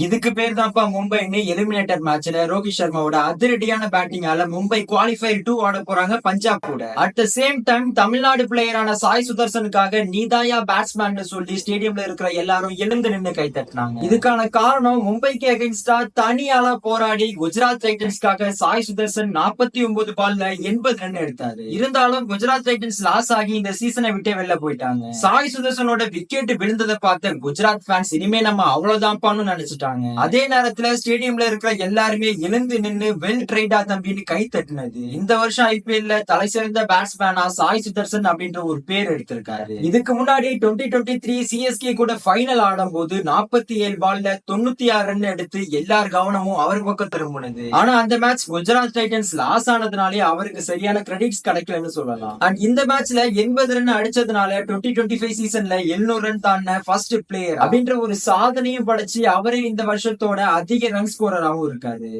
இதுக்கு பேர் தான்ப்பா மும்பைன்னு எலிமினேட்டர் மேட்ச்ல ரோஹித் சர்மாவோட அதிரடியான பேட்டிங்கால மும்பை குவாலிஃபயர் 2 ஆட போறாங்க பஞ்சாப் கூட. At the same time Tamil Nadu பிளேயரான சாய் சுதர்சனுக்காக நீதாயா பேட்ஸ்மேன் சொல்லி ஸ்டேடியம்ல இருக்கிற எல்லாரும் எழுந்து நின்று கை தட்டினாங்க. இதுக்கான காரணம் மும்பைக்கு அகைன்ஸ்டா தனியால போராடி குஜராத் டைட்டன்ஸ்க்காக சாய் சுதர்சன் 49 பால்ல 80 ரன் எடுத்தாரு. இருந்தாலும் குஜராத் டைட்டன்ஸ் லாஸ் ஆகி இந்த சீசனை விட்டே வெளில போயிட்டாங்க. சாய் சுதர்சனோட விக்கெட் விழுந்ததை பார்த்த குஜராத் ஃபேன்ஸ் இனிமே நம்ம அவ்வளவுதான்பான்னு நினைச்சிட்டாங்க. அதே நேரத்துல ஸ்டேடியம்ல இருக்கிற எல்லாருமே எழுந்து நின்னு வெல் ட்ரைடா தம்பின்னு கை தட்டினது இந்த வருஷம் ஐபிஎல்ல தலை சிறந்த பேட்ஸ்மேனா சாய் சுதர்சன் அப்படின்ற ஒரு பேர் எடுத்திருக்காரு. இதுக்கு முன்னாடி 2023 சிஎஸ்கே கூட ஃபைனல் ஆடும் போது 47 பால்ல 96 ரன் எடுத்து எல்லார் கவனமும் அவர் பக்கம் திரும்பினது. ஆனா அந்த மேட்ச் குஜராத் டைட்டன்ஸ் லாஸ் ஆனதுனாலே அவருக்கு சரியான கிரெடிட்ஸ் கிடைக்கலன்னு சொல்லலாம். அண்ட் இந்த மேட்ச்ல 80 ரன் அடிச்சதுனால 2025 சீசன்ல 700 ரன் தாண்டின ஃபர்ஸ்ட் பிளேயர் அப்படின்ற ஒரு சாதனையும் படைச்சு அவரே இந்த வருஷத்தோட அதிக ரன் ஸ்கோரராகவும் இருக்காரு.